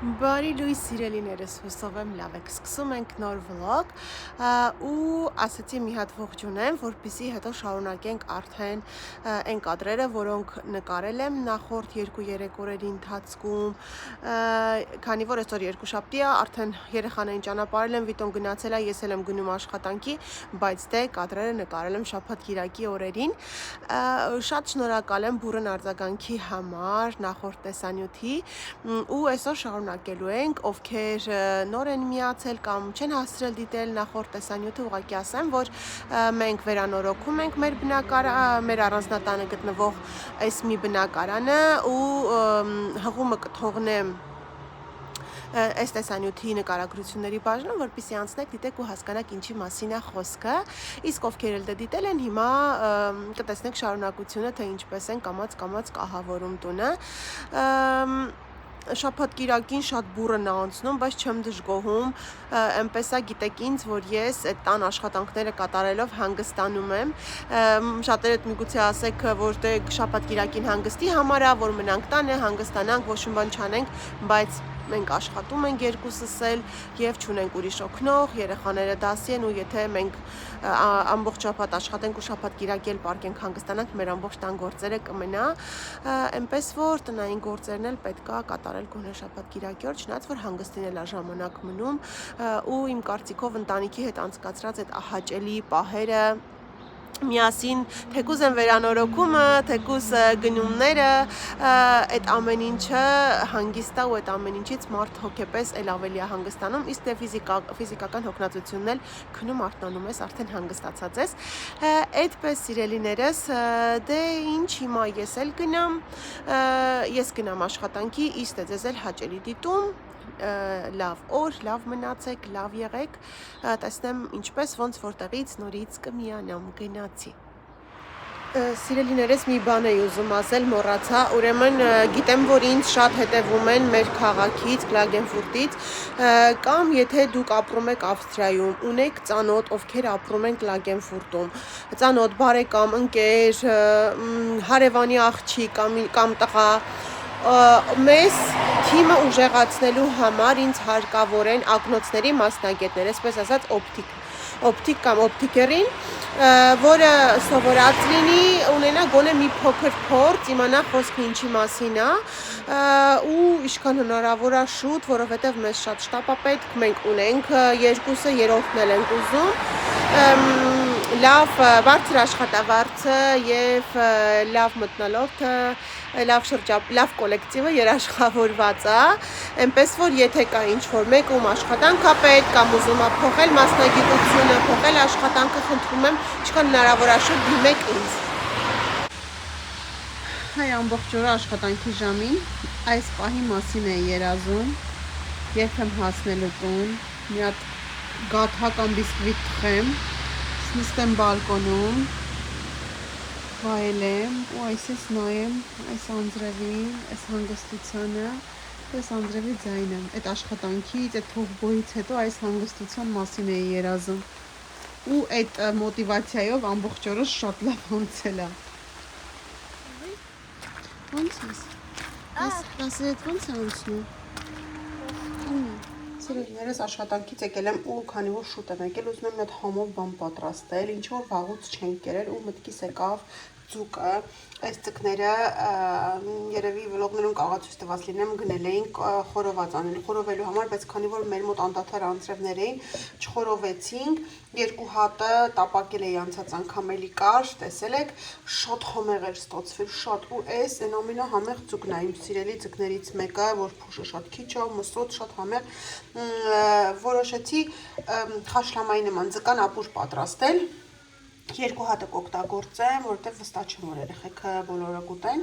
Բարի լույս սիրելիներս, հուսով եմ լավ եք, սկսում ենք նոր վլոգ ու ասացի մի հատ ողջունեմ, որպեսզի հետո շարունակենք արդեն այն կադրերը, որոնք նկարել եմ նախորդ 2-3 օրերի ընթացքում, քանի որ այսօր երկուշաբթի է, արդեն երեխաներին ճանապարհել եմ, Վիտոն գնացել է, ես էլ եմ գնում աշխատանքի, բայց դե կադրերը նկարել եմ շաբաթ-կիրակի օրերին, շատ շնորհակալ եմ բուռն արձագանքի համար նախորդ տեսանյութի ու այսօր շարունակելու ենք, ովքեր նոր են միացել կամ չեն հասցրել դիտել նախորդ տեսանյութը, ուղղակի ասեմ, որ մենք վերանորոգում ենք մեր առանձնատանը գտնվող այս մի բնակարանը ու հղումը կթողնեմ այս տեսանյութի նկարագրությունների բաժնում, որպեսզի անցնեք, դիտեք ու հասկանաք ինչի մասին է խոսքը, իսկ ովքեր էլ դիտել են, հիմա կտեսնեք շարունակությունը, թե ինչպես են կամաց կահավորում տունը, շաբաթ-կիրակին շատ բուռն է անցնում, բայց չեմ դժգոհում, այնպես է, գիտեք ինձ, որ ես այդ տան աշխատանքները կատարելով հանգստանում եմ, շատերդ միգուցե ասեք, որ դե շաբաթ-կիրակին հանգստի համար է, որ մնանք տանը, հանգստանանք, ոչ մի բան չանենք, բայց մենք աշխատում ենք երկուսս էլ եւ չունենք ուրիշ օգնող, երեխաները դասի են ու եթե մենք ամբողջ շաբաթ աշխատենք ու շաբաթ-կիրակի էլ պարկենք հանգստանանք, մեր ամբողջ տան գործերը կմնա, այնպես որ տնային գործերն էլ պետք է կատարել գոնե շաբաթ-կիրակի օր, չնայած որ հանգստին էլ է ժամանակ մնում ու իմ կարծիքով ընտանիքի հետ անցկացրած այդ հաճելի պահերը միասին թեկուզ են վերանորոգումը, թեկուզ գնումները, այդ ամեն ինչը հանգիստ է ու այդ ամեն ինչից մարդ հոգեպես էլ ավելի է հանգստանում, իսկ դե ֆիզիկական հոգնածությունն էլ քնում արթնանում ես, արդեն հանգստացած ես, այդպես սիրելիներս, դե ինչ հիմա ես էլ գնամ, ես գնամ աշխատանքի, իսկ ձեզ էլ հաճելի դիտում, լավ օր, լավ մնացեք, լավ եղեք, տեսնեմ ինչպես ոնց որտեղից նորից կմիանամ, գնացի։ Սիրելիներս մի բան էի ուզում ասել, մոռացա, ուրեմն գիտեմ, որ ինձ շատ հետևում են մեր քաղաքից, Klagenfurt-ից, կամ եթե դուք ապրում եք Ավստրիայում, ունեք ծանոթ, ովքեր ապրում են Klagenfurt-ում, ծանոթ, բարեկամ, ընկեր, հարևանի աղջիկ կամ տղա, մեզ թիմը ուժեղացնելու համար ինձ հարկավոր են ակնոցների մասնագետներ, այսպես ասած օպտիկ կամ օպտիկերին, որը սովորած լինի, ունենա գոնե մի փոքր փորձ, իմանա խոսքը ինչի մասին է ու ինչքան հնարավոր է շուտ, որովհետև մեզ շատ շտապ է պետք, մենք ունենք երկուսը, երրորդն էլ ենք ուզում, լավ բարձր աշխատավարձը եւ լավ մթնոլորտը, լավ կոլեկտիվը երաշխավորված է, այնպես որ եթե կա ինչ-որ մեկում աշխատանք է պետք կամ ուզում է փոխել մասնագիտությունը, փոխել աշխատանքը, խնդրում եմ, ինչքան հնարավոր է շուտ դիմեք ինձ։ Հայ ամբողջ օրը աշխատանքի ժամին այս պահի մասին է երազում, երբ եմ հասնելու տուն, մի հատ գաթա կամ բիսկվիթ թխեմ, նստեմ բալկոնում, վայելեմ ու այսպես նայեմ այս անձրևին, այս հանգստությանը, այս անձրևի ձայնը, այդ աշխատանքից, այդ թողբոյից հետո այս հանգստության մասին էի երազում ու այդ մոտիվացիայով ամբողջ օրը շատ լավ անցել է։ Ոնց ես? Դասը հետ ոնց է անցնում? Սիրելիներս աշխատանքից եկել եմ ու քանի որ շուտ եմ եկել, ուզում եմ մի հատ համով բան պատրաստել, ինչ որ վաղուց չենք կերել ու մտքիս եկավ ձուկը, այս ձկները երևի վլոգներում կարող ցույց տված լինեմ, գնել էինք խորոված խորովելու համար, բայց քանի որ մեր մոտ անդադար անձրևներ էին, չխորովեցինք, երկու հատը տապակել էի անցած անգամ էլի կար, տեսել եք, շատ համեղ էր ստացվել, շատ ու այս այն ամենահամեղ ձուկն է, իմ սիրելի ձկներից մեկը, որ փոշը շատ քիչ է, մսոտ շատ համեղ, որոշեցի խաշլամայի նման ձկան ապուր պատրաստել, երկու հատը կօգտագործեմ, որովհետև վստահ չեմ, որ երեխեքը բոլորը կուտեն,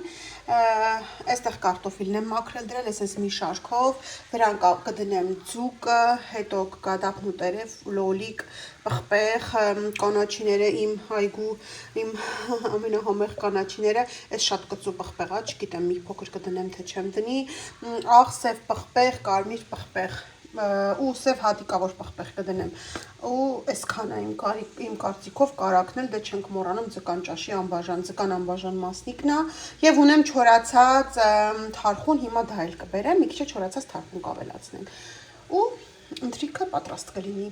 այստեղ կարտոֆիլն եմ մաքրել դրել, այս մի շարքով, դրան կդնեմ ձուկը, հետո կգա դափնուտերև, լոլիկ, պղպեղ, կանաչիները իմ այգու, իմ ամենահամեղ կանաչիները, այս շատ կծու պղպեղ է, չգիտեմ մի փոքր կդնեմ թե չեմ դնի, աղ, սև պղպեղ, կարմիր պղպեղ, ու սև հատիկավոր պղպեղ կդնեմ ու այսքան է իմ կարծիքով կարակնել դե չենք մոռանում ձկան ճաշի անբաժան ձկան անբաժան մասնիկն է եւ ունեմ չորացած թարխուն հիմա դա էլ կբերեմ մի քիչ չորացած թարխուն կավելացնենք ու ընթրիքը պատրաստ կլինի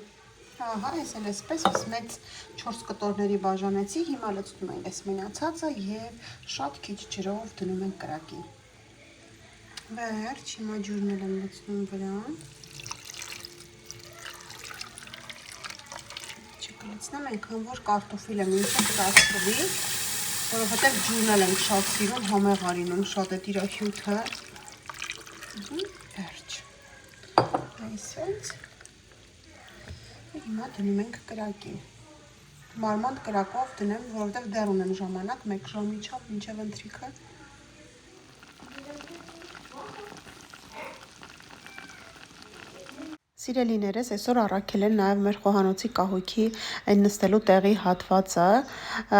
ահա ես էլ այսպես մեծ 4 կտորների բաժանեցի հիմա լցնում ենք այս մնացածը եւ շատ քիչ ջրով դնում ենք կրակին վերջ հիմա ջուրն եմ լցնում վրան Չկլցնեմ այնքան որ կարտոֆիլը մինչև կասկվի, որովհետև ջուրն էլ ենք շատ սիրում, համեղ արինում շատ է իր հյութը։ Վերջ։ Այսպես։ Հիմա դնում ենք կրակին։ Մարմանդ կրակով դնեմ, որովհետև դեռ ունեմ ժամանակ, 1 ժամի չափ մինչև ընթրիքը։ Սիրելիներս, այսօր առաքել են նաև մեր խոհանոցի կահույքի այն նստելու տեղի հատվածը,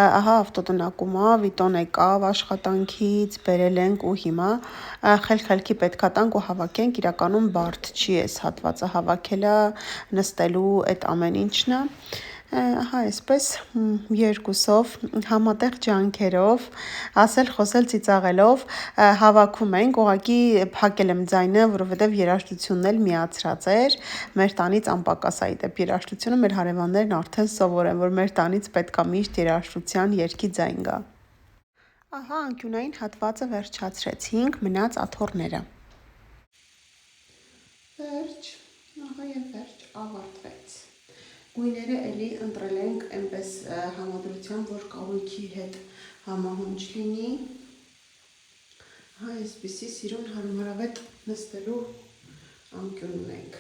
ահա ավտոտնակում է, Վիտոն եկավ աշխատանքից, բերել ենք ու հիմա խելքի պետքա տանք ու հավաքենք, իրականում բարդ չի այս հատվածը հավաքելը, նստելու այդ ամեն ինչն է, ահա այսպես երկուսով համատեղ ջանքերով, ասել խոսել ծիծաղելով հավաքում ենք, ուղղակի փակել եմ ձայնը, որովհետև երաժշտությունն էլ միացրած էր մեր տանից անպակաս այդ է երաժշտությունը մեր հարևաններն արդեն սովոր են, որ մեր տանից պետք է միշտ երաժշտության երգի ձայն գա։ Ահա անկյունային հատվածը վերջացրեցինք, մնաց աթոռները։ Վերջ, ահա եւ վերջ ավարտվեց։ Գույները էլի ընտրել ենք այնպես համադրությամբ, որ կահույքի հետ համահունչ լինի։ Հա այսպիսի սիրուն հարմարավետ նստելու անկյուն ունենք։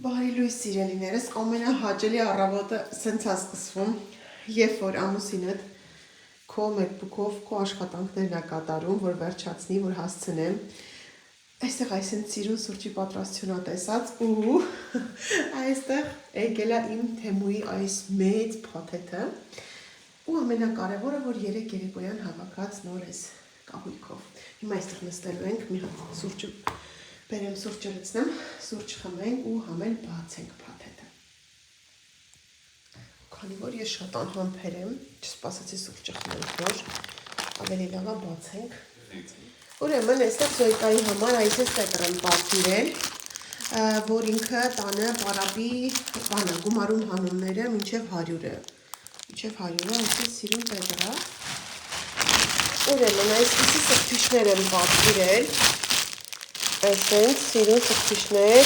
Բարի լույս սիրելիներս, ամենահաճելի առավոտը սենց է սկսվում, երբ որ ամուսինդ քո MacBook-ով քո աշխատանքներն է կատարում, որ վերջացնի, որ հասցնեմ։ Այստեղ այսինքն սիրուն սուրճի պատրաստությունա տեսած ու այստեղ եկել է իմ Թեմուի այս մեծ փաթեթը ու ամենակարևորը, որ 3 երեկոյան հավաքած նոր այս կահույքով։ Հիմա այստեղ նստելու ենք, մի հատ սուրճը բերեմ սուրճը լցնեմ, սուրճ խմենք ու համեն բացենք փաթեթը։ Քանի որ ես շատ անհամբեր եմ, չսպասեցի սուրճը խմենք, որ ավելի լավ է բացենք։ Ուրեմն այստեղ Զոյկայի համար այսպես պետր եմ պատվիրել, որ ինքը տանը պարապի գումարում հանումները մինչև 100-ը։ Մինչև 100-ը այսպես սիրուն պետր է։ Ուրեմն այսպիսի սրբիչներ եմ պատվիրել։ Այսպես սիրուն սրբիչներ,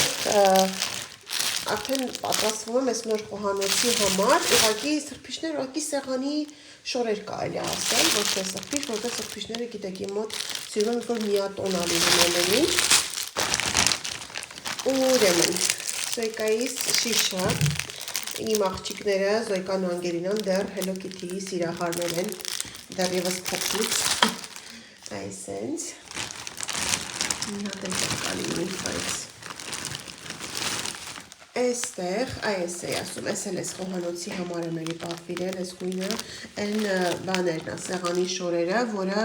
արդեն պատրաստվում եմ այս նոր խոհանոցի համար, ուղղակի սրբիչներ, ուղղակի սեղանի շորեր կարելի ասել, ոչ թե սրբիչ, որտեղ սրբիչները գիտեք իմ մոտ սիրում եմ, որ միատոն ալինում ամեն ինչ։ Ուրեմն, Զոյկայի շիշը, իմ աղջիկները, Զոյկան ու Անգելինան դեռ Hello Kitty-ի սիրահարներ են, դեռևս փոքրուց, այսենց, մի հատ էլ կալինում այս։ Այստեղ, այս է ասում, ես էլ ես խոհանոցի համար եմ էլի պատվիրել, ես գույնը, այն բաներն է, սեղանի շորերը, որը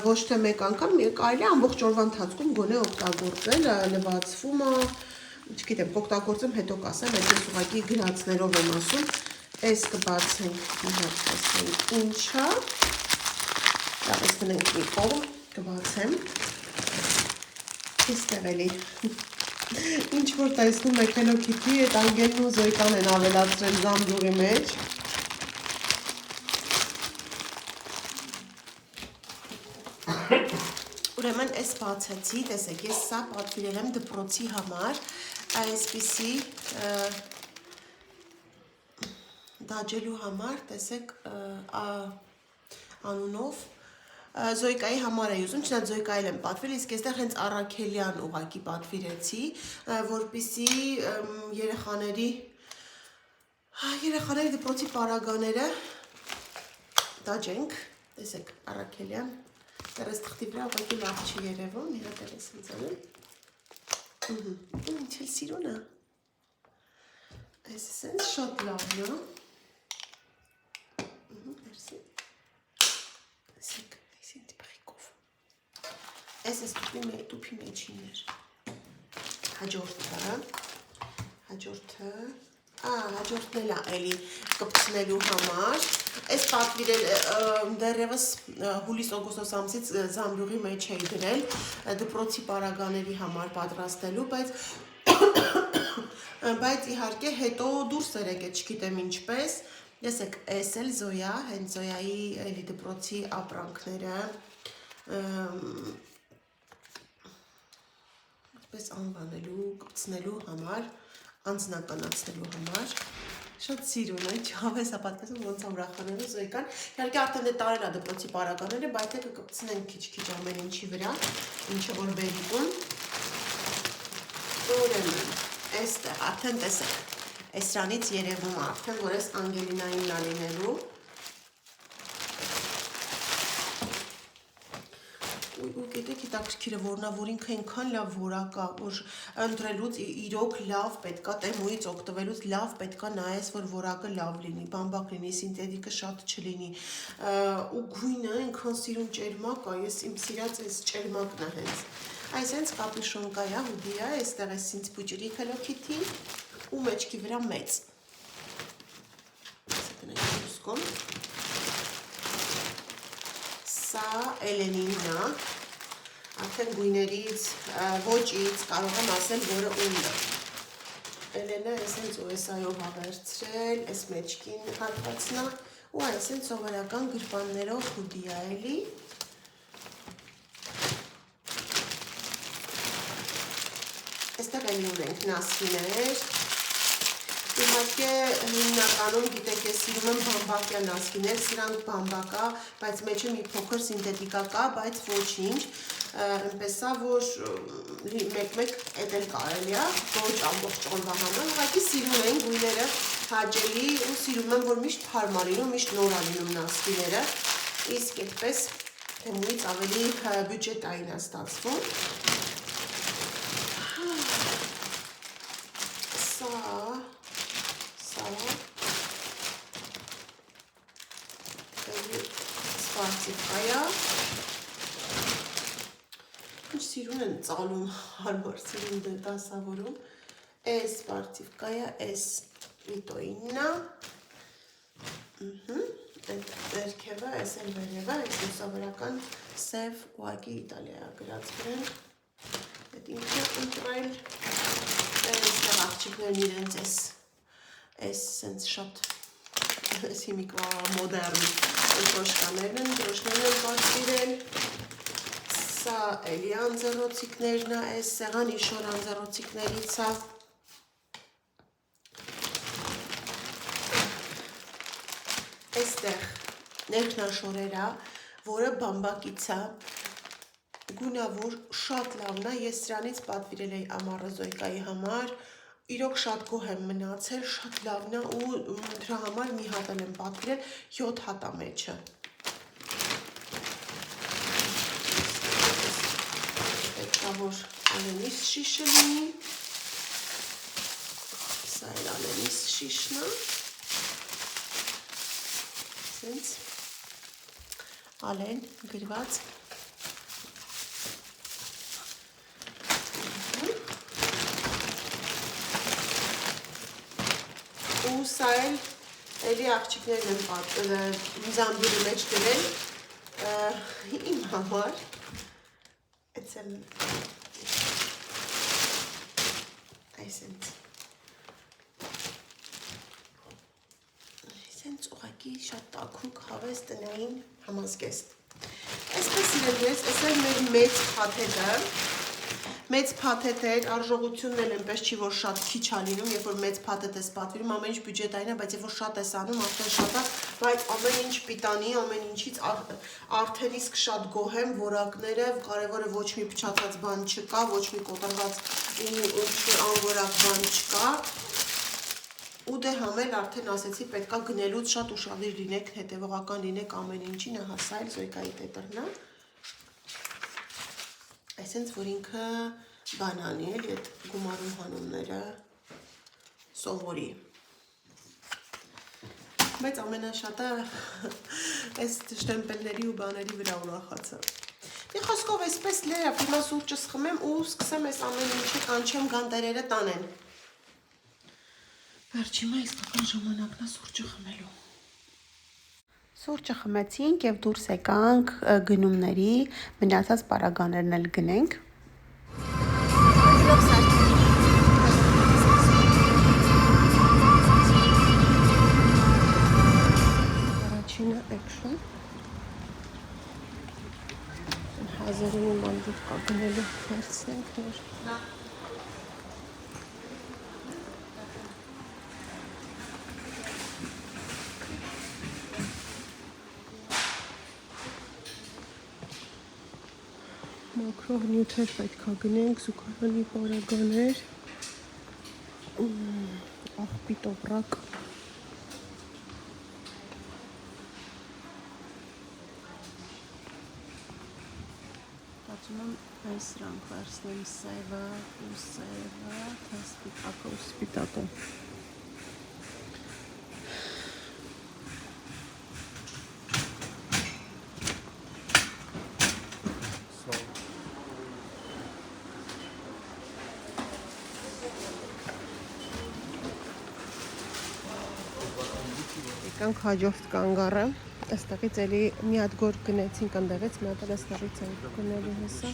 ոչ թե մեկ անգամ, կարելի է ամբողջ օրվա ընթացքում գոնե օգտագործել, լվացվում է, չգիտեմ, կօգտագործեմ հետո կասեմ, այդ ես ուղղակի գրածներով եմ ասում, այս կբացենք, մի հատ տեսնենք ինչա, լավ, ես դնենք մի կողմ, կբացեմ, այստեղ էլի ինչ որ տեսնում եք Hello Kitty, այդ Անգելն ու Զոյկան են ավելացրել զամբյուղի մեջ։ Ուրեմն այս բացեցի, տեսեք, ես սա պատվիրել եմ դպրոցի համար, այսպիսի դաջելու համար, տեսեք, անունով, Զոյկայի համար է ուզում, չնայած Զոյկայել եմ պատվիրել, իսկ այստեղ հենց առաքելյան ուղղակի պատվիրեցի, որպեսզի երեխաների դպրոցի պարագաները դաջենք, տեսեք, առաքելյան, դեռ այս թղթի վրա ուղղակի լավ չի երևում, մի հատ էլ ես ընձանում, ինչ էլ սիրուն է, այս սենց շատ լավն է, տեսեք, Այս տուփի մեջին էր։ Հաջորդը հաջորդն էլ էլի կպցնելու համար։ Այս պատվիրել դեռևս հուլիս-օգոստոս ամսից զամբյուղի մեջ էի դրել դպրոցի պարագաների համար պատրաստելու, բայց իհարկե հետո դուրս էր եկել, չգիտեմ ինչպես։ Տեսեք, այս էլ Զոյա, հենց Զոյայի էլի դպրոցի ապրանքները, այսպես անվանելու, կպցնելու համար, անձնականացնելու համար, շատ սիրուն է, չհավես է պատկասում ոնց է ուրախանալու Զոյկան, իհարկե արդեն դե տարել է դպրոցի պարագաները, բայց է կկպցնենք քիչ-քիչ ամեն ինչի վրա, ինչը որ բերիկուն, ուրեմն, այստեղ, արդեն տեսեք, այսրանից երևում է արդեն, որ այս Անգելինային լինելու, ու գիտեք հետաքրքիրը որ ինքը այնքան լավ որակ է, որ ընտրելուց իրոք լավ պետքա, Տեմուից օգտվելուց լավ պետքա նայես, որ որակը լավ լինի, բամբակ լինի, սինթետիկը շատ չլինի, ու գույնը այնքան սիրուն ճերմակ է, ես իմ սիրած այս ճերմակն է հենց, այս հենց կապյուշոնկա է, հուդի է, այստեղ ես ինձ պուջրիկ Hello Kitty ու մեջքի վրա մեծ, սա Էլենինն է, արդեն գույներից, ոճից կարող եմ ասել, որը ունն է։ Էլենը ես հենց OSI-ով հավերցրել, ես մեջքին հատվածնա, ու այս հենց սովորական գրպաններով հուդի է էլի։ Այստեղ էլի ունենք նասկիներ, իհարկե հիմնականում գիտեք ես սիրում եմ բամբակյա նասկիներ, սրանք բամբակա, բայց մեջը մի փոքր սինթետիկա կա, բայց ոչինչ, այնպես է, որ մեկ-մեկ էդ էլ կարելի է, ոչ ամբողջ օրվա համար, ուղղակի սիրում են գույները հաճելի ու սիրում եմ, որ միշտ հարմար լինում, միշտ նոր է լինում նասկիները, իսկ այդպես Թեմուից ավելի բյուջետային է ստացվում։ Սպարտիվկայա, ինչ սիրուն են ծալում, հարմար սիրուն դասավորում, այս սպարտիվկայա, այս վիտոիննա, այդ վերքևը, այս էլ վերևը, այս լուսավորական սև ուղակի Իտալիա գրած վրեն, այդ ինքը ընտրել, այստեղ աղջիկներն իրենց այս սենց շատ հիմիկվա մոդերն դրոշկաներն են, դրոշներն են պատվիրել, սա էլի անձեռոցիկներն է, այս սեղան իշոր անձեռոցիկներից է, այստեղ ներքնաշորեր է, որը բամբակից է, գունավոր շատ լավն է, ես սրանից պատվիրել էի ամառը Զոյկայի համար, իրոք շատ գոհ եմ մնացել, շատ լավն է ու դրա համար մի հատ եմ պատվիրել 7 հատ է մեջը։ Պետքա որ Ալենիս շիշը լինի, սա էլ Ալենիս շիշն է, սենց Ալեն գրված, ու սա էլ էլի աղջիկներն են զամբյուրի մեջ դրել իմ համար, այսենց ուղակի շատ տաքուկ հավես տնային համազգեստ։ Այսպես իրենց, այս էլ մեր մեծ փաթեթը, մեծ փաթեթ էր, արժողությունն էլ այնպես չի, որ շատ քիչ է լինում, երբ որ մեծ փաթեթ ես պատվիրում, ամեն ինչ բյուջետային է, բայց երբ որ շատ ես անում, արդեն շատ է, բայց ամեն ինչ պիտանի, ամեն ինչից արդեն իսկ շատ գոհ եմ, որակները, կարևորը ոչ մի փչացած բան չկա, ոչ մի կոտրված անորակ բան չկա, ու դե համել արդեն ասեցի պետքա գնելուց շատ ուշադիր լինեք, հետևողական լինեք ամեն ինչին, ահա սա էլ Զոյկայի տետրն է, այսենց որ ինքը բանանի էլի այդ գումարում հանումները սովորի, բայց ամենաշատը այս շտեմպելների ու բաների վրա ուրախացա։ Դե խոսքով էսպես լավ, հիմա սուրճս խմեմ ու սկսեմ այս ամեն ինչը կանչեմ գանտերերը տանեն։ Վերջ հիմա իսկական ժամանակն է սուրճը խմելու։ Սուրճը խմեցինք եւ դուրս եկանք գնումների, մնացած պարագաներն էլ գնենք։ Առաջինը action։ Հազարի մանդուտ կա գնելու վերցնենք նոր։ Մակրոնյութեր պետք է գնենք, զուգարանի պարագաներ, աղբի տոպրակ։ Կարծում եմ այս սրանք վերցնեմ սևը ու սևը, թե սպիտակը ու սպիտակը։ Եկանք հաջորդ կանգառը, այստեղից էլի մի հատ գոր գնեցինք ընդեղից, մի հատ էլ այստեղից ենք գնելու հեսա։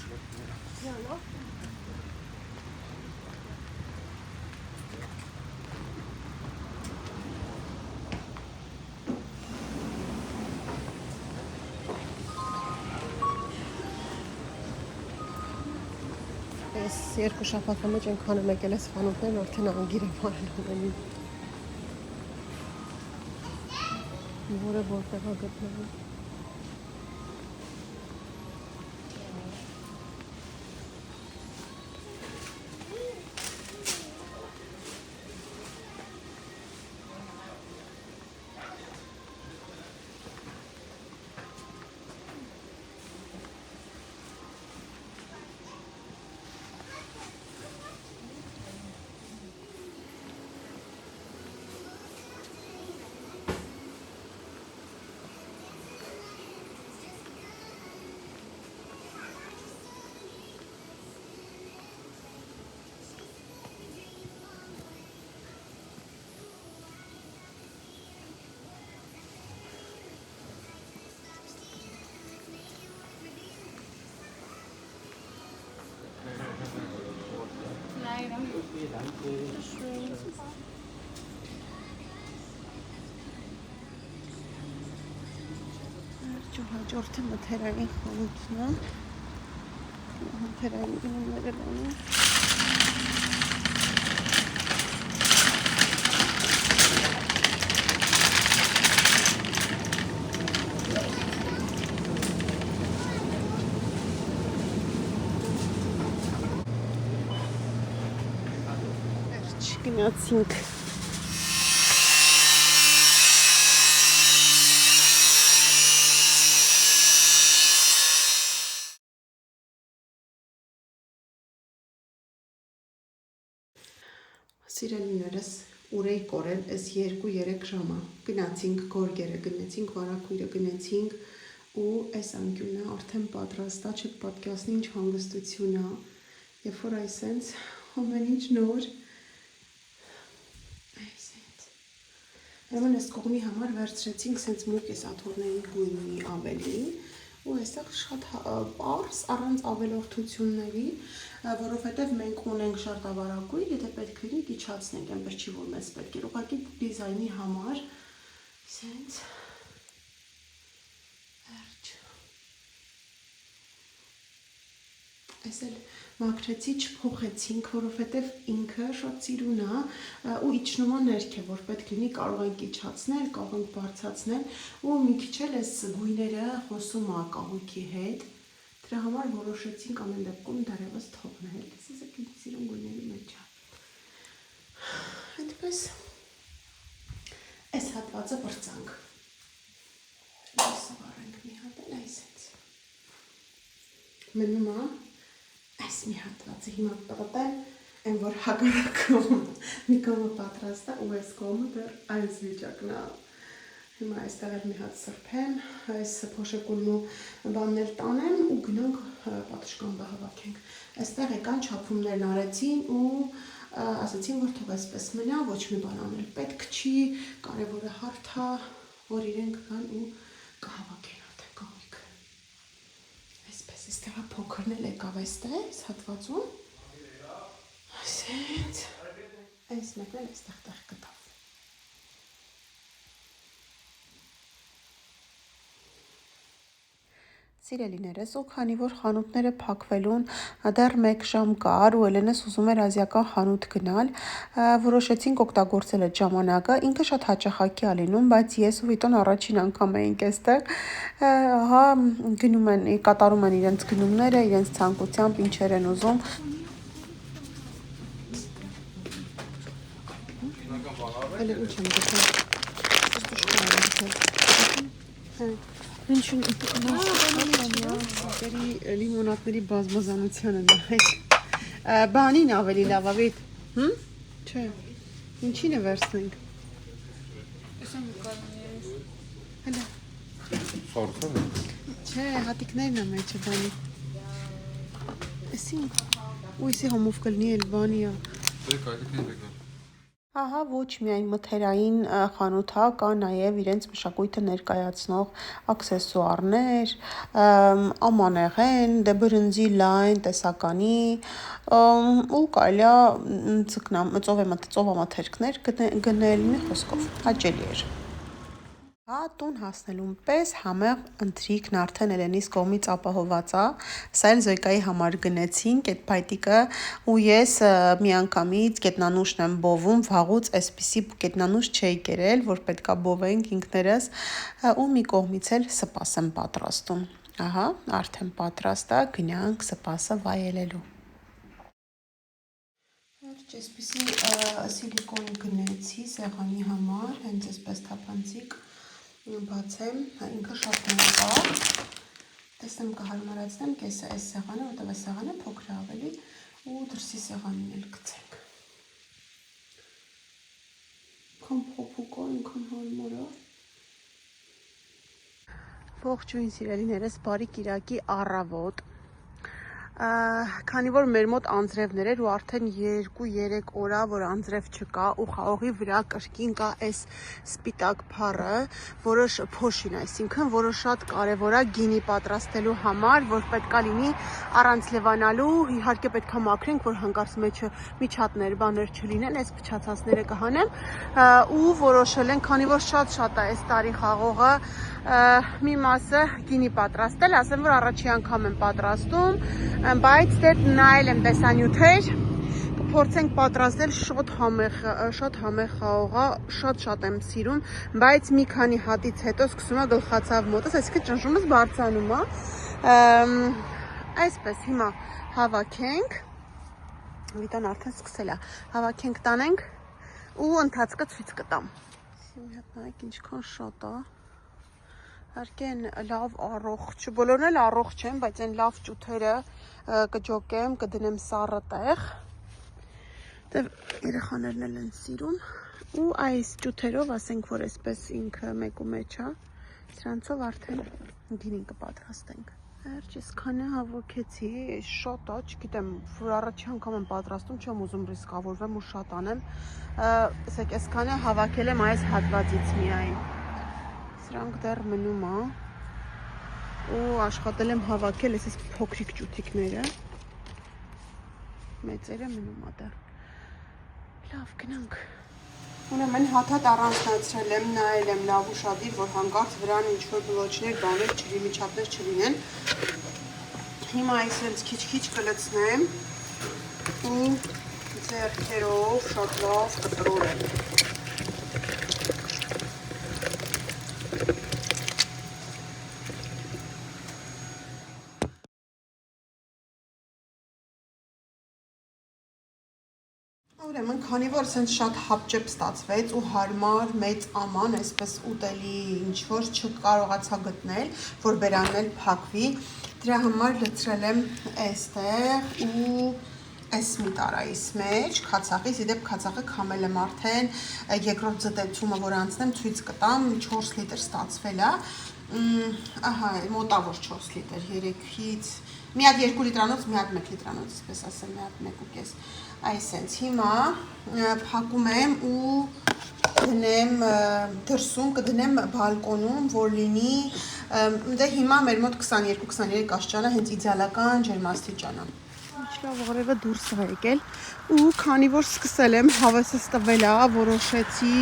Ես երկու շաբաթվա մեջ այնքան եմ եկել այս խանութներն, արդեն անգիր եմ արել որը որտեղ է գտնվում։ Հաջորդը մթերային խանութն է, մթերային գնումները լանում։ Գնացինք Սիրելիներս, ուրեի կորել այս 2-3 ժամը, գնացինք գորգերը, գնեցինք վարակույրը, գնեցինք ու այս անկյունը արդեն պատրաստ է, չեք պատկասնի ինչ հանգստություն է, երբ որ այսենց ամեն ինչ նոր, այսենց, ուրեմն այս կողմի համար վերցրեցինք սենց մուկ էս աթոռների գույնի ավելի, ու այստեղ շատ պարզ, առանց ավելորդությունների, որովհետև մենք ունենք շարտավարակույր, եթե պետք լինի իջացնենք, այնպես չի որ մեզ պետք է, ուղղակի դիզայնի համար, սենց, վերջ, այս էլ մաքրեցի, չփոխեցինք, որովհետև ինքը շատ ծիրուն է ու իջնում է ներքև, որ պետք լինի կարող ենք իջացնել, կարող ենք բարձրացնել ու մի քիչ էլ այս գույները խոսում է կահույքի հետ, դրա համար որոշեցինք ամեն դեպքում դեռևս թողնել, տեսեք ինձ սիրուն գույների մեջ է, այդպես այս հատվածը բրծանք, սավառենք մի հատ էլ այսենց, մնում է այս մի հատվածը հիմա պատեմ, այն որ հակառակ կողմը մի կողմը պատրաստ է ու այս կողմը դեռ այս վիճակն է, Հիմա այստեղ էլ մի հատ սրբեմ, այս փոշեկուլնու բանն էլ տանեմ ու գնանք պատշգամբը հավաքենք։ Այստեղ եկան չափումներն արեցին ու ասացին, որ թող այսպես մնա, ոչ մի բան անել պետք չի, կարևորը հարթա, որ իրենք գան ու կհավաքեն արդեն կողմիկը։ Այսպես այստեղ փոքրն էլ եկավ այստեղ, հատվածում։ Այսենց, այս մեկն էլ այստեղ տեղ գտավ։ Սիրելիներս, ու քանի որ խանութները փակվելուն դեռ 1 ժամ կար ու Էլենս ուզում էր ազիական խանութ գնալ, որոշեցինք օգտագործել այդ ժամանակը։ Ինքը շատ հաճախակի է լինում, բայց ես ու Վիտոն առաջին անգամ էինք այստեղ։ Ահա գնում են, կատարում են իրենց գնումները, իրենց ցանկությամբ ինչեր են ուզում։ Էլեն ինչ եմ գտել։ Ինչու լիմոնադների բազմազանությանը նայեք։ Բանին ավելի լավ է, չէ։ Ինչին է վերցնենք։ Հələ։ Սորտը։ Չէ, հատիկներն է մեջը բանի։ Էսին։ Ու իսի համով կլինի էլ բանի է։ Դե կայքին եկա։ Ահա ոչ միայն մթերային խանութ է, կա նաև իրենց մշակույթը ներկայացնող աքսեսուարներ, ամանեղեն, դե բրնձի լայն տեսականի, ու կարելի է ծովամթերքներ գնել, մի խոսքով հաճելի էր։ Հա տուն հասնելուն պես համեղ ընթրիքն արդեն Էլենիս կողմից ապահոված է, սա էլ Զոյկայի համար գնեցինք այդ փայտիկը ու ես միանգամից կետնանուշն եմ բովում, վաղուց այսպիսի կետնանուշ չէի կերել, որ պետքա բովենք ինքներս ու մի կողմից էլ սպաս եմ պատրաստում։ Ահա, արդեն պատրաստ է, գնանք սպասը վայելելու։ Այսպիսի սիլիկոն գնեցի սեղանի համար, հենց այսպես թափանցիկ բացեմ, ինքը շատ մեծ է, տեսնեմ կհարմարացնեմ կեսը այս սեղանը, որտև այս սեղանը փոքր է ավելի ու դրսի սեղանին էլ գցենք։ Քան փոփուկ է, ինքան հարմար է։ Ողջույն սիրելիներս, բարի կիրակի առավոտ։ Քանի որ մեր մոտ անձրևներ էր ու արդեն 2-3 օր է, որ անձրև չկա ու խաղողի վրա կրկին կա այս սպիտակ փառը, որը փոշին, այսինքն, որը շատ կարևոր է գինի պատրաստելու համար, որ պետքա լինի առանց լևանալու, իհարկե պետքա մաքրենք, որ հանկարծ մեջը միջատներ, բաներ չլինեն, այս փչացածները կհանեմ ու որոշել ենք, քանի որ շատ է այս տարի խաղողը, մի մասը գինի պատրաստել, ասեմ, որ առաջի անգամ եմ պատրաստում, բայց դեռ նայել եմ տեսանյութեր, կփորձենք պատրաստել շատ համեղ խաղողա, շատ եմ սիրում, բայց մի քանի հատից հետո սկսում է գլխացավ մոտս, այսինքն ճնշումս բարձրանում է, այսպես հիմա հավաքենք, Վիտան արդեն սկսել է, հավաքենք տանենք ու ընթացքը ցույց կտամ։ Մի հատ նայեք ինչքան շատ է։ Իհարկե լավ առողջ, բոլորն էլ առողջ են, բայց այն լավ ճութերը կջոկեմ, կդնեմ սառը տեղ։ Դե երեխաներն էլ են սիրում ու այս ճութերով, ասենք, որ այսպես ինքը մեկու մեջ է, սրանցով արդեն գինին կպատրաստենք։ Հերջ այսքանը հավաքեցի, շատ է, չգիտեմ, որ առաջի անգամ եմ պատրաստում, չեմ ուզում ռիսկավորվեմ ու շատ անեմ, ասեք, այսքանը հավաքել եմ այս հատվածից միայն։ Սրանք դեռ մնում է ու աշխատել եմ հավաքել այս փոքրիկ ճութիկները, մեծերը մնում է դեռ։ Լավ, գնանք։ Ուրեմն հաթաթ առանձնացրել եմ, նայել եմ լավ ուշադիր, որ հանկարծ վրան ինչ-որ բլոճներ, բաներ չլի, միջատներ չլինեն։ Հիմա այսպես քիչ-քիչ կլցնեմ ու ձեռքերով շատ լավ կտրորեմ։ Ուրեմն, քանի որ սենց շատ հապճեպ ստացվեց ու հարմար, մեծ աման, այսպես ուտելի ինչ-որ չկարողացա գտնել, որ բերանն էլ փակվի, դրա համար լցրել եմ այստեղ ու այս միտարայից մեջ քացախից, իդեպ քացախը քամել եմ արդեն երկրորդ ձտեցումը, որ անցնեմ, ցույց կտամ 4 լիտր ստացվել է։ Ահա, մոտավոր 4 լիտր, 3-ից մի հատ 2 լիտրանոց, մի հատ 1 լիտրանոց, այսպես ասեմ, մի հատ 1.5։ Այսենց հիմա փակում եմ ու դնեմ դրսում, կդնեմ բալկոնում, որ լինի դե հիմա մեր մոտ 22-23 աստիճան է, հենց իդեալական ջերմաստիճան է։ Լավ օրերը դուրս է եկել ու քանի որ սկսել եմ հավեսս տվել է, որոշեցի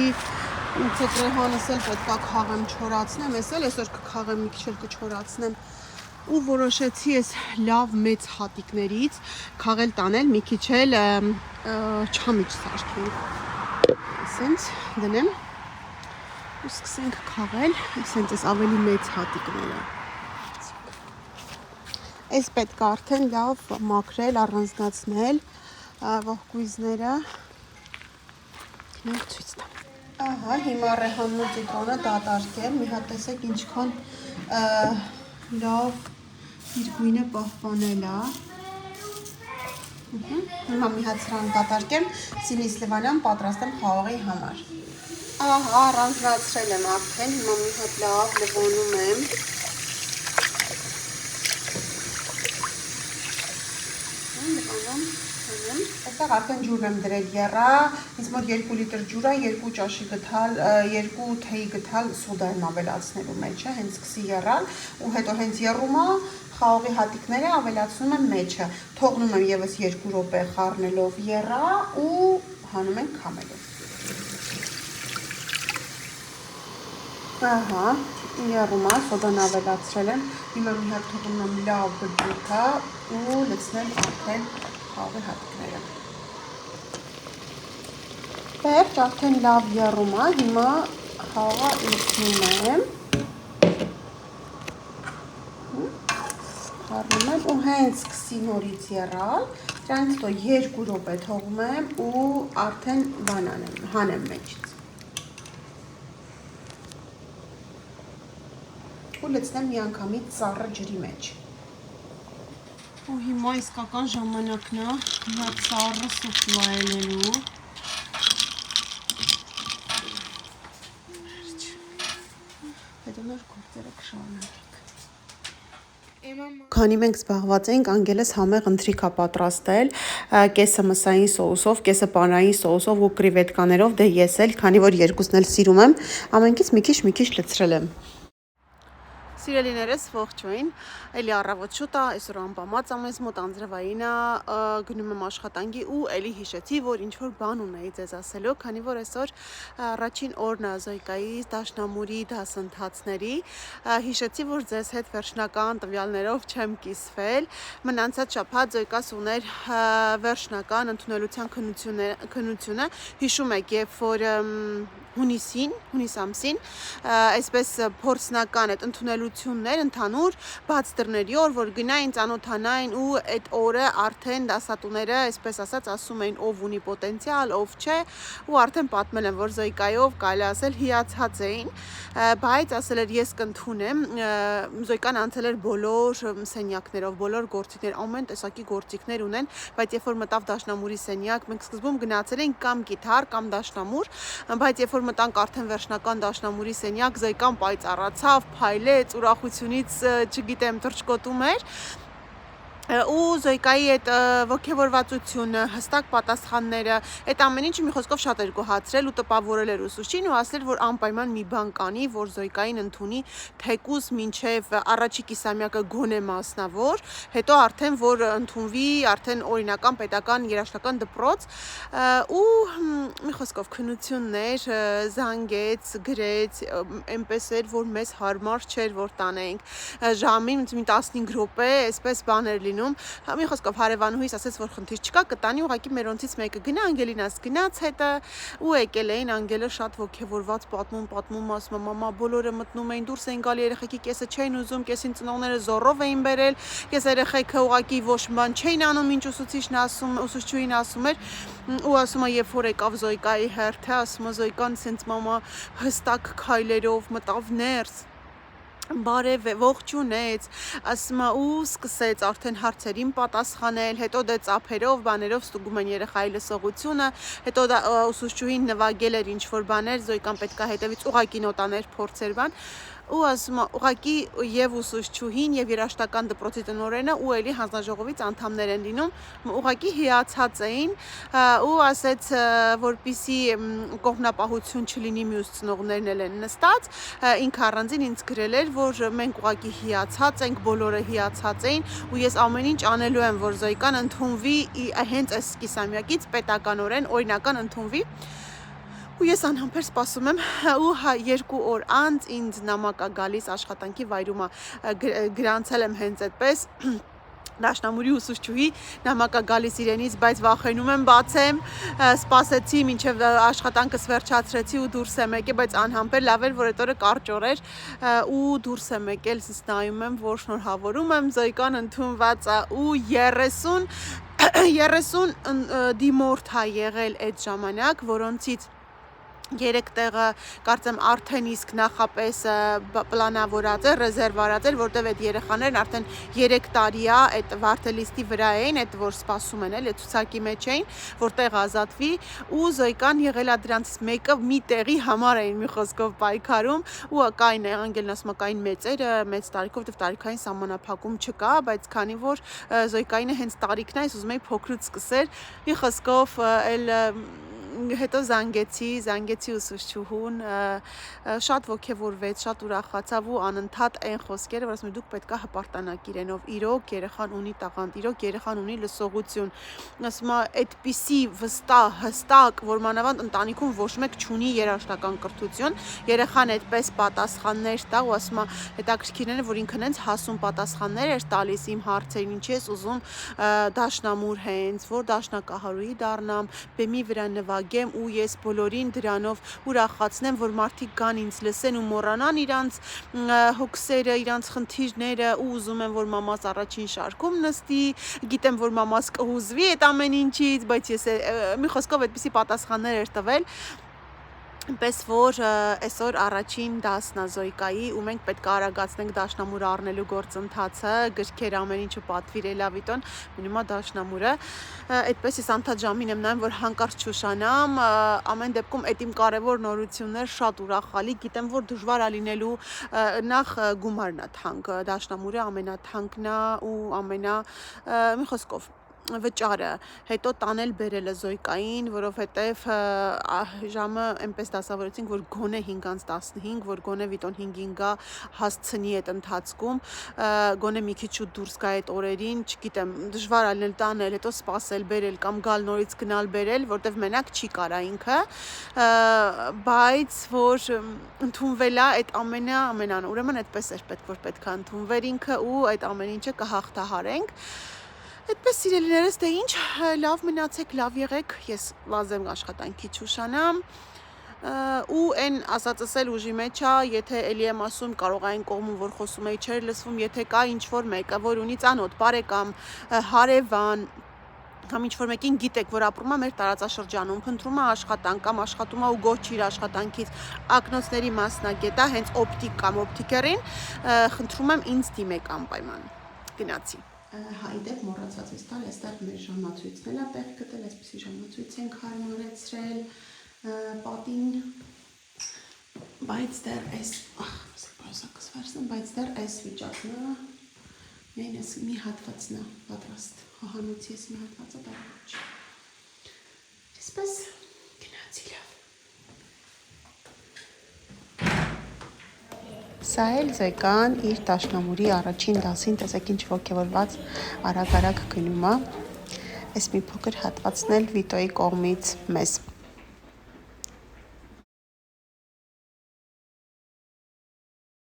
ցետրեհանս էլ պետքա քաղեմ չորացնեմ, ես էլ այսօր կքաղեմ, մի քիչ էլ կչորացնեմ ու որոշեցի այս լավ մեծ հատիկներից քաղել տանել, մի քիչ էլ չամիչ սարքել։ Այսենց դնեմ ու սկսենք քաղել, այսենց այս ավելի մեծ հատիկները։ Այս պետք է արդեն լավ մաքրել, առանձնացնել ողկույզները։ Գնանք ցույց տամ։ Ահա, հիմա ռեհանն ու ծիտրոնը դատարկեմ, մի հատ տեսեք ինչքան լավ իր գույնը պահպանել է։ Հիմա մի հատ սրանք դատարկեմ, Սիլիս Լևանյան պատրաստեմ խաղողի համար։ Ահա, առանձնացրել եմ արդեն, հիմա մի հատ լավ լվանում եմ։ Այստեղ արդեն ջուրն եմ դրել եռա, ինձ մոտ 2 լիտր ջուր է, 2 ճաշի գթալ, 2 թեյի գթալ սոդա եմ ավելացնելու մեջը, հենց սկսի եռալ ու հետո հենց եռում է, խաղողի հատիկները ավելացնում եմ մեջը, թողնում եմ եւս 2 րոպե խառնելով եռա ու հանում ենք քամելով։ Ահա, եռում է, սոդան ավելացրել եմ, հիմա մի հատ թողնում եմ լավ բջջա ու լցնեմ արդեն խաղողի հատիկները։ Վերջ արդեն լավ եռում է, հիմա խաղողը լցնում եմ։ Խառնում եմ ու հենց սկսի նորից եռալ, դրանից հետո 2 րոպե թողում եմ ու արդեն հանեմ մեջից։ Ու լցնեմ միանգամից ծառը ջրի մեջ։ Ու հիմա իսկական ժամանակն է նա ծառը սուֆլայելու։ Հետո նոր գործերը կշարունակենք։ Քանի մենք զբաղված ենք, Անգելս համեղ ընթրիք է պատրաստել, կեսը մսային սոուսով, կեսը պանային սոուսով ու կրիվետկաներով, դե ես էլ, քանի որ երկուսն էլ սիրում եմ, ամենքից մի քիչ լցրել եմ։ Սիրելիներս ողջույն, էլի առավոտ շուտ է, այսօր անպամած ամենից մոտ անձրևային է, գնում եմ աշխատանքի ու էլի հիշեցի, որ ինչ-որ բան ունեի ձեզ ասելու, քանի որ այսօր առաջին օրն է Զոյկայի դաշնամուրի դասընթացների, հիշեցի, որ ձեզ հետ վերջնական տվյալներով չեմ կիսվել, մնացած շաբաթ Զոյկաս ուներ վերջնական ընդունելության քննությունը, հիշում եք, երբ որ հունիս ամսին, այսպես փորձնական այդ ընդունելություններ ընդհանուր բաց դռների օր, որ գնային ծանոթանային ու այդ օրը արդեն դասատուները, այսպես ասած, ասում էին ով ունի պոտենցիալ, ով չէ, ու արդեն պատմել են, որ Զոյկայով կարելի ասել հիացած էին, բայց ասել էր ես կընդունեմ, Զոյկան անցել էր բոլոր սենյակներով, բոլոր գործիքներ, ամեն տեսակի գործիքներ ունեն, բայց երբ որ մտավ դաշնամուրի սենյակ, մենք սկզբում գնացել ենք կամ կիթառ կամ դաշնամուր, բայց երբ որ մտանք արդեն վերջնական դաշնամուրի սենյակ, Զոյկան պայծառացավ, փայլեց, ուրախությունից, չգիտեմ, թռչկոտում էր։ Ու Զոյկայի այդ ոգևորվածությունը, հստակ պատասխանները, այդ ամեն ինչը մի խոսքով շատ էր գոհացրել ու տպավորել էր ուսուցչին ու ասել, որ անպայման մի բան կանի, որ Զոյկային ընդունի թեկուզ մինչև առաջի կիսամյակը գոնե մասնավոր, հետո արդեն որ ընդունվի արդեն օրինական պետական երաժշտական դպրոց ու մի խոսքով քննություններ, զանգեց, գրեց, այնպես էր, որ մեզ հարմար չէր, որ տանենք, ժամին 15 րոպե, այսպես բաներ լինում, մի խոսքով հարևանուհիս ասեց, որ խնդիր չկա, կտանի ուղղակի մերոնցից մեկը գնա, Անգելինաս գնաց հետը ու եկել էին, Անգելը շատ ոգևորված պատմում, ասում է, մամա, բոլորը մտնում էին, դուրս էին գալի, երեխեքի կեսը չէին ուզում, կեսին ծնողները զոռով էին բերել, կես երեխեքը ուղղակի ոչ բան չէին անում, ինչ ուսուցչուհին ասում էր, ու ասում է, երբ որ եկավ Զոյկայի հերթը, ասում է, Զոյկան սենց մամա հստակ քայլերով մտավ ներս բարև ողջունեց, ասում է ու սկսեց արդեն հարցերին պատասխանել, հետո դե ծափերով, բաներով ստուգում են երեխայի լսողությունը, հետո դա ուսուցչուհին նվագել էր ինչ-որ բաներ, Զոյկան պետքա հետևից ուղակի նոտաներ փորձեր բան, ու ասում է ուղակի եւ ուսուցչուհին եւ երաշտական դպրոցի տնօրենը ու էլի հանձնաժողովից անդամներ են լինում, ուղակի հիացած էին ու ասեց որպիսի կողմնապահություն չլինի մյուս ծնողներն էլ են նստած, ինքը առանձին ինձ գրել էր, որ մենք ուղակի հիացած ենք, բոլորը հիացած էին ու ես ամեն ինչ անելու եմ, որ Զոյկան ընդունվի հենց այս կիսամյակից պետականորեն օրինական ընդունվի ու ես անհամբեր սպասում եմ ու 2 օր անց ինձ նամակ է գալիս աշխատանքի վայրում գրանցել եմ հենց այդպես Դաշնամուրի ուսուցչուհի նամակ է գալիս իրենից, բայց վախենում եմ բացեմ, սպասեցի մինչև աշխատանքս վերջացրեցի ու դուրս եմ եկել, բայց անհամբեր լավ էր, որ այդ օրը կարճ օր էր ու դուրս եմ եկել, նայում եմ, որ շնորհավորում եմ, Զոյկան ընդունված է ու 30 դիմորդ է եղել այդ ժամանակ, որոնցից 3 տեղը կարծեմ արդեն իսկ նախապես պլանավորած է, ռեզերվարած է, որտեղ այդ երեխաներն արդեն 3 տարի է այդ վարդելիստի վրա էին, այդ որ սպասում են, այդ ցուցակի մեջ էին, որտեղ ազատվի ու Զոյկան եղել է դրանցից մեկը մի տեղի համար էին մի խոսքով պայքարում ու կային անգելն ասում է կային մեծերը, մեծ տարիքով դեռ տարիքային սահմանափակում չկա, բայց քանի որ Զոյկայինը հենց տարիքն է, ես ուզում եի փոքրուց սկսել, մի խոսքով էլ հետո զանգեցի ուսուցչուհուն, շատ ոգևորվեց, շատ ուրախացավ ու անընդհատ այն խոսքերը, որ ասում եմ դուք պետքա հպարտանաք իրենով, իրոք երեխան ունի տաղանդ, իրոք երեխան ունի լսողություն, ասում եմ այդպիսի վստահ, հստակ, որ մանավանդ ընտանիքում ոչ մեկ չունի երաժշտական կրթություն, երեխան այդպես պատասխաններ տա ու ասում եմ հետաքրքիրն է, որ ինքն հենց հասուն պատասխաններ էր տալիս իմ հարցերին, ինչի ես ուզում դաշնամուր հենց, որ դաշնակահարուհի դառնամ, բեմի վրա նվագեմ ու ես բոլորին դրանով ուրախացնեմ, որ մարդիկ գան ինձ լսեն ու մոռանան իրանց հոգսերը, իրանց խնդիրները ու ուզում եմ, որ մամաս առաջին շարքում նստի, գիտեմ, որ մամաս կհուզվի այդ ամեն ինչից, բայց ես մի խոսքով այդպիսի պատասխաններ էր տվել, պես որ այսօր առաջին դասն է Զոյկայի ու մենք պետք է արագացնենք դաշնամուր առնելու գործընթացը, գրքեր ամեն ինչը պատվիրել ավիտոն, մնում է դաշնամուրը, այդպես ես անդադ ժամին եմ նայում, որ հանկարծ չուշանամ, ամեն դեպքում այդ իմ կարևոր նորություններ շատ ուրախալի, գիտեմ, որ դժվար է լինելու նախ գումարն է թանկ, դաշնամուրը ամենաթանկն է ու մի խոսքով վճարը, հետո տանել բերելը Զոյկային, որովհետև ժամը այնպես դասավորեցինք, որ գոնե 5:15, որ գոնե վիտոն 5-ին գա հասցնի այդ ընթացքում, գոնե մի քիչ շուտ դուրս գա այդ օրերին, չգիտեմ, դժվար է լինել տանել, հետո սպասել բերել կամ գալ նորից գնալ բերել, որտև մենակ չի կարա ինքը, բայց որ ընդունվել է այդ ամենան, ուրեմն այդպես էր պետք որ պետք է ընդունվեր ինքը ու այդ ամեն ինչը կհաղթահարենք Այդպես սիրելիներս, դե ինչ, լավ մնացեք, լավ եղեք, ես լազեմ աշխատանքի չուշանամ ու այն ասածս էլ ուժի մեջ է, եթե էլի եմ ասում կարող այն կողմում, որ խոսում էի չէր լսվում, եթե կա ինչ-որ մեկը, որ ունի ծանոթ, բարեկամ, հարևան, կամ ինչ-որ մեկին գիտեք, որ ապրում է մեր տարածաշրջանում, փնտրում է աշխատանք կամ աշխատում է ու գոհ չի իր աշխատանքից, ակնոցների մասնագետ է, հենց օպտիկ կամ օպտիկերին, խնդրում եմ ինձ դիմեք անպայման, գնացի Հայդեպ մոռացած ես տալ, այստեղ մեր ժամացույցն էլ է տեղ գտել, այսպիսի ժամացույց ենք հարմարեցրել պատին, բայց դեռ այս, բայց դեռ այս վիճակն է, միայն ես մի հատվածն է պատրաստ, հահանոցի ես մի հատվածը դարվաչ, այսպես գնացի լավ Սա էլ Զոյկան իր դաշնամուրի առաջին դասին տեսեք ինչ ոգևորված արագ գնում է, այս մի փոքր հատվածն էլ Վիտոյի կողմից մեզ